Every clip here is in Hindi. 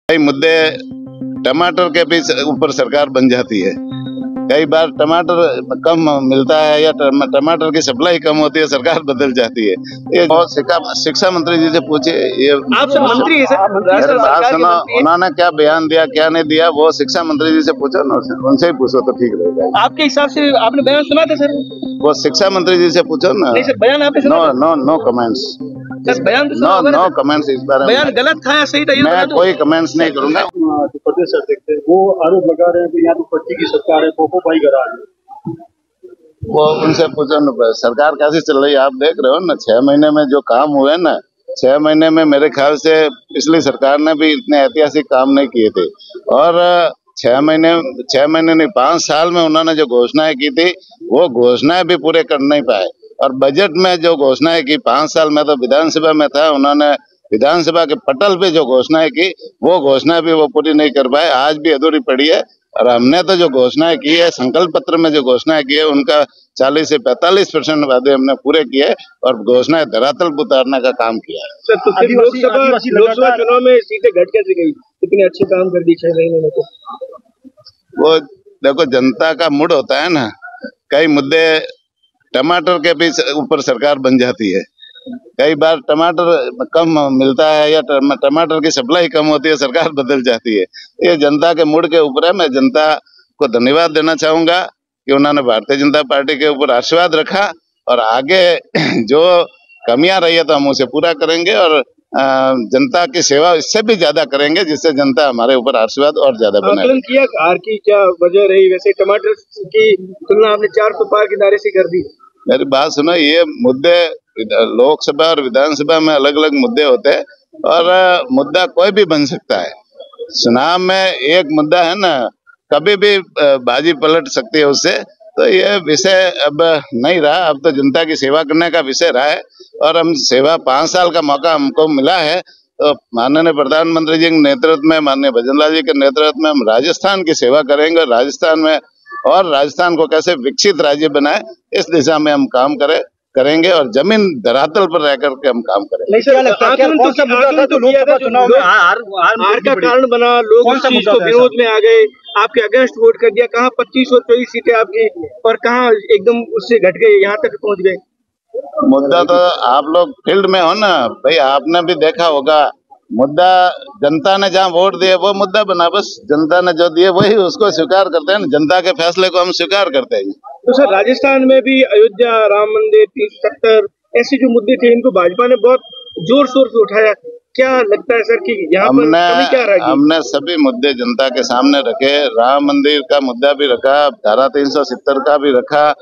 कई मुद्दे टमाटर के भी ऊपर सरकार बन जाती है। कई बार टमाटर कम मिलता है या टमाटर की सप्लाई कम होती है, सरकार बदल जाती है। ये बहुत शिक्षा मंत्री जी से पूछे, ये आप मंत्री है सर, मेरे बात सुनो, उन्होंने क्या बयान दिया क्या नहीं दिया वो शिक्षा मंत्री जी से पूछो ना, उनसे ही पूछो तो ठीक रहेगा। आपके हिसाब से आपने बयान सुना था सर? वो शिक्षा मंत्री जी से पूछो ना। नहीं सर, बयान आपने सुना? नो कमेंट्स सर, बयान तो सुना होगा ना? नो कमेंट्स इस बारे में। बयान गलत था या सही था, मैं कोई कमेंट्स नहीं करूंगा। जो प्रदेश अध्यक्ष वो आरोप लगा रहे हैं कि यहाँ तो पट्टी की सरकार है, पोपो भाई करा रही है। वो उनसे पूछो ना, सरकार कैसी चल रही है आप देख रहे हो ना। 6 महीने में जो काम हुए ना, 6 महीने में मेरे ख्याल से पिछली सरकार ने भी इतने ऐतिहासिक काम नहीं किए थे। और 6 महीने नहीं 5 साल में उन्होंने जो घोषणाएं की थी वो घोषणाएं भी पूरे कर नहीं पाए। और बजट में जो घोषणाएं की 5 साल में, तो विधानसभा में था, उन्होंने विधानसभा के पटल पे जो घोषणाएं की वो घोषणाएं भी वो पूरी नहीं कर पाए, आज भी अधूरी पड़ी है। और हमने तो जो घोषणाएं की है, संकल्प पत्र में जो घोषणाएं की है उनका 40 से 45% वादे हमने पूरे किए और घोषणाएं धरातल पर उतारने का काम किया है। सर, तो फिर लोकसभा चुनाव में सीटें घट कैसे गई? इतने अच्छे काम कर दिए 6 महीने में। तो वो देखो, जनता का मूड होता है ना, कई मुद्दे टमाटर के भी ऊपर सरकार बन जाती है। कई बार टमाटर कम मिलता है या टमाटर की सप्लाई कम होती है, सरकार बदल जाती है। ये जनता के मूड के ऊपर है। मैं जनता को धन्यवाद देना चाहूंगा कि उन्होंने भारतीय जनता पार्टी के ऊपर आशीर्वाद रखा और आगे जो कमियां रही है तो हम उसे पूरा करेंगे और जनता की सेवा इससे भी ज्यादा करेंगे, जिससे जनता हमारे ऊपर आशीर्वाद और ज्यादा बनाए। आकलन किया हार की क्या वजह रही? वैसे टमाटर की तुलना आपने 400 पार के दायरे से कर दी। मेरी बात सुनो, ये मुद्दे लोकसभा और विधानसभा में अलग अलग मुद्दे होते हैं और मुद्दा कोई भी बन सकता है। चुनाव में एक मुद्दा है ना, कभी भी बाजी पलट सकती है उससे। तो ये विषय अब नहीं रहा, अब तो जनता की सेवा करने का विषय रहा है और हम सेवा 5 साल का मौका हमको मिला है। तो माननीय प्रधानमंत्री जी के नेतृत्व में, माननीय भजनलाल जी के नेतृत्व में हम राजस्थान की सेवा करेंगे। राजस्थान को कैसे विकसित राज्य बनाए इस दिशा में हम काम करेंगे और जमीन धरातल पर रह करके हम काम करेंगे। नहीं सर, लोकसभा चुनाव में हार का कारण बना, लोग उस चीज को विरोध में आ गए, आपके अगेंस्ट वोट कर दिया। कहाँ 25 और 24 सीटें आपकी और कहाँ एकदम उससे घट गए, यहाँ तक पहुंच गए। मुद्दा तो आप लोग फील्ड में हो ना भाई, आपने भी देखा होगा। मुद्दा जनता ने जहाँ वोट दिए वो मुद्दा बना, बस जनता ने जो दिए वही उसको स्वीकार करते हैं। जनता के फैसले को हम स्वीकार करते हैं। तो सर, राजस्थान में भी अयोध्या, राम मंदिर, 370 ऐसे जो मुद्दे थे इनको भाजपा ने बहुत जोर शोर से उठाया। क्या लगता है सर कि यहाँ पर कमी क्या रही? हमने सभी मुद्दे जनता के सामने रखे। राम मंदिर का मुद्दा भी रखा, धारा 370 का भी रखा।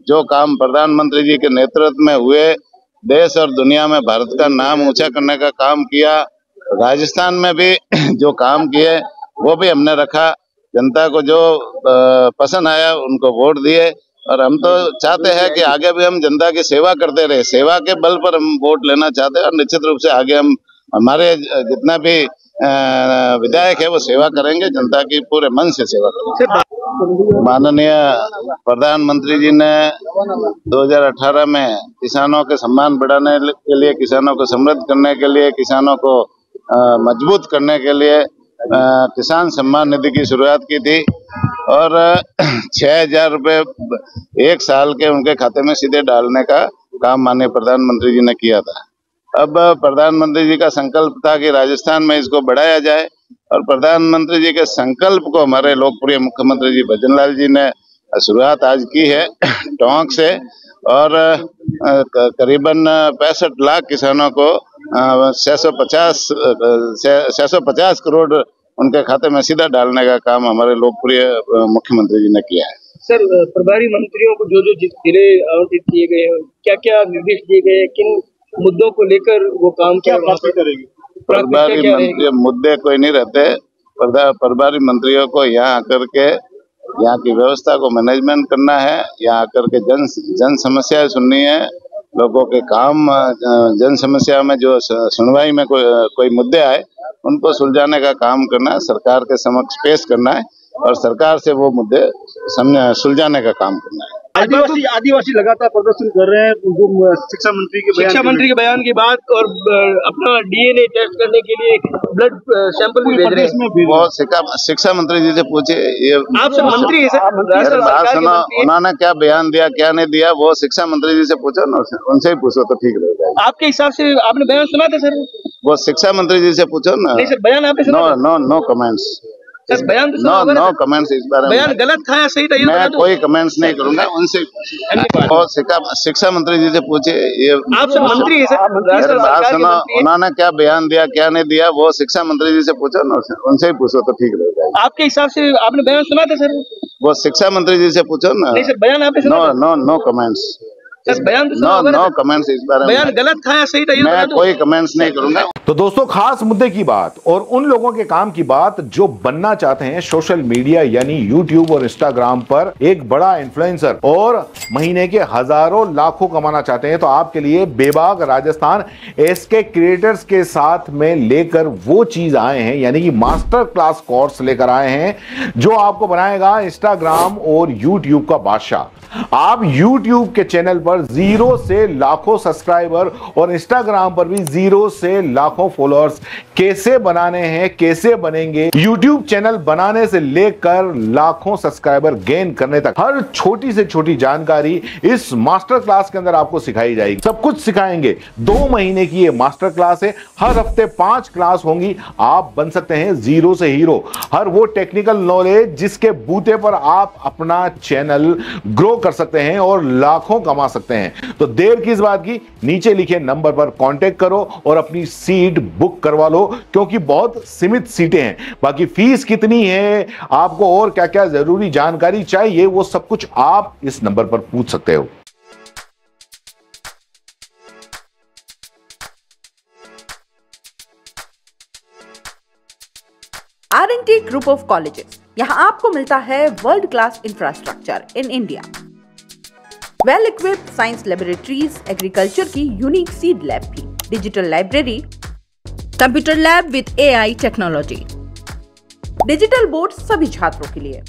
जो काम प्रधानमंत्री जी के नेतृत्व में हुए, देश और दुनिया में भारत का नाम ऊंचा करने का काम किया। राजस्थान में भी जो काम किए वो भी हमने रखा। जनता को जो पसंद आया उनको वोट दिए और हम तो चाहते हैं कि आगे भी हम जनता की सेवा करते रहे। सेवा के बल पर हम वोट लेना चाहते हैं और निश्चित रूप से आगे हम हमारे जितना भी विधायक है वो सेवा करेंगे, जनता की पूरे मन से सेवा करेंगे। माननीय प्रधानमंत्री जी ने 2018 में किसानों के सम्मान बढ़ाने के लिए, किसानों को समृद्ध करने के लिए, किसानों को मजबूत करने के लिए किसान सम्मान निधि की शुरुआत की थी और 6,000 रुपये 1 साल के उनके खाते में सीधे डालने का काम माननीय प्रधानमंत्री जी ने किया था। अब प्रधानमंत्री जी का संकल्प था कि राजस्थान में इसको बढ़ाया जाए और प्रधानमंत्री जी के संकल्प को हमारे लोकप्रिय मुख्यमंत्री जी भजनलाल जी ने शुरुआत आज की है टोंक से और करीबन 65 लाख किसानों को 650 करोड़ उनके खाते में सीधा डालने का काम हमारे लोकप्रिय मुख्यमंत्री जी ने किया है। सर, प्रभारी मंत्रियों को जो जिले आवंटित किए गए हैं, क्या क्या निर्देश दिए गए हैं, किन मुद्दों को लेकर वो काम क्या करेंगे? प्रभारी मंत्री मुद्दे कोई नहीं रहते। प्रभारी मंत्रियों को यहाँ आकर के यहाँ की व्यवस्था को मैनेजमेंट करना है, यहाँ आकर के जन समस्याएं सुननी है, लोगों के काम, जन समस्या में जो सुनवाई में कोई मुद्दे आए उनको सुलझाने का काम करना है, सरकार के समक्ष पेश करना है और सरकार से वो मुद्दे सुलझाने का काम करना है। आदिवासी लगातार प्रदर्शन कर रहे हैं शिक्षा मंत्री के बयान के बाद, और अपना डीएनए टेस्ट करने के लिए ब्लड सैंपल भी भेज रहे हैं। वो शिक्षा मंत्री जी से पूछे, ये आप सब मंत्री है सर, बात सुनो, उन्होंने क्या बयान दिया क्या नहीं दिया वो शिक्षा मंत्री जी से पूछो ना, उनसे ही पूछो तो ठीक रहेगा। आपके हिसाब से आपने बयान सुना था सर? वो शिक्षा मंत्री जी से पूछो ना। नहीं सर, बयान आपने सुना? नो कमेंट्स सर, बयान तो नो कमेंट्स इस बारे में। बयान गलत था या सही था? मैं कोई कमेंट्स नहीं करूंगा, उनसे और शिक्षा मंत्री जी से पूछे, ये आप सब मंत्री है सर, बात सुनो, उन्होंने क्या बयान दिया क्या नहीं दिया वो शिक्षा मंत्री जी से पूछो ना, उनसे ही पूछो तो ठीक रहेगा। आपके हिसाब से आपने बयान सुना था सर? वो शिक्षा मंत्री जी से पूछो ना। नहीं सर, बयान आपने सुना? नो कमेंट्स सर, बयान तो नो कमेंट्स इस बारे में। बयान गलत था या सही था? मैं कोई कमेंट्स नहीं करूंगा। तो दोस्तों, खास मुद्दे की बात और उन लोगों के काम की बात जो बनना चाहते हैं सोशल मीडिया यानी यूट्यूब और इंस्टाग्राम पर एक बड़ा इन्फ्लुएंसर और महीने के हजारों लाखों कमाना चाहते हैं, तो आपके लिए बेबाक राजस्थान एसके क्रिएटर्स के साथ में लेकर वो चीज आए हैं, यानी कि मास्टर क्लास कोर्स लेकर आए हैं जो आपको बनाएगा इंस्टाग्राम और यूट्यूब का बादशाह। आप YouTube के चैनल पर 0 से लाखों सब्सक्राइबर और Instagram पर भी 0 से लाखों फॉलोअर्स कैसे बनाने हैं, कैसे बनेंगे, YouTube चैनल बनाने से लेकर लाखों सब्सक्राइबर गेन करने तक हर छोटी से छोटी जानकारी इस मास्टर क्लास के अंदर आपको सिखाई जाएगी। सब कुछ सिखाएंगे। 2 महीने की ये मास्टर क्लास है, हर हफ्ते 5 क्लास होंगी। आप बन सकते हैं 0 से हीरो। हर वो टेक्निकल नॉलेज जिसके बूते पर आप अपना चैनल ग्रो कर सकते हैं और लाखों कमा सकते हैं। तो देर किस बात की, नीचे लिखे नंबर पर कांटेक्ट करो और अपनी सीट बुक करवा लो, क्योंकि बहुत सीमित सीटें हैं। बाकी फीस कितनी है, आपको और क्या क्या जरूरी जानकारी चाहिए, वो सब कुछ आप इस नंबर पर पूछ सकते हो। R&T ग्रुप ऑफ कॉलेजेस, यहां आपको मिलता है world class infrastructure in India, well equipped science laboratories, agriculture की यूनिक सीड लैब भी, digital library, computer lab with AI technology, digital board सभी छात्रों के लिए,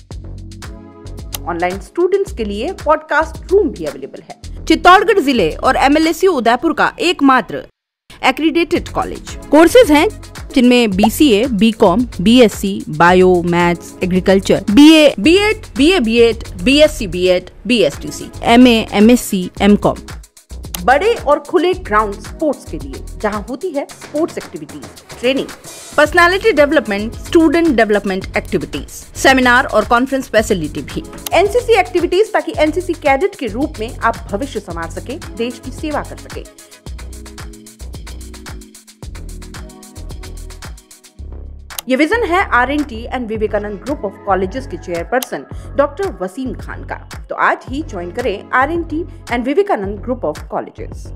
ऑनलाइन स्टूडेंट्स के लिए पॉडकास्ट रूम भी अवेलेबल है। चित्तौड़गढ़ जिले और MLSU उदयपुर का एकमात्र एक्रीडेटेड कॉलेज। कोर्सेज हैं जिनमें BCA, BCom, BSc, bio, maths, agriculture, BA, B.Ed, BA, B.Ed, BSc, B.Ed, BSTC, MA, MSc, MCom। बड़े और खुले ग्राउंड स्पोर्ट्स के लिए, जहां होती है sports activities, training, personality development, student development activities, seminar और कॉन्फ्रेंस फैसिलिटी भी, NCC एक्टिविटीज, ताकि NCC कैडेट के रूप में आप भविष्य संवार सके, देश की सेवा कर सके। ये विजन है R&T and Vivekananda group of colleges के चेयरपर्सन डॉक्टर वसीम खान का। तो आज ही ज्वाइन करें R&T and Vivekananda group of colleges.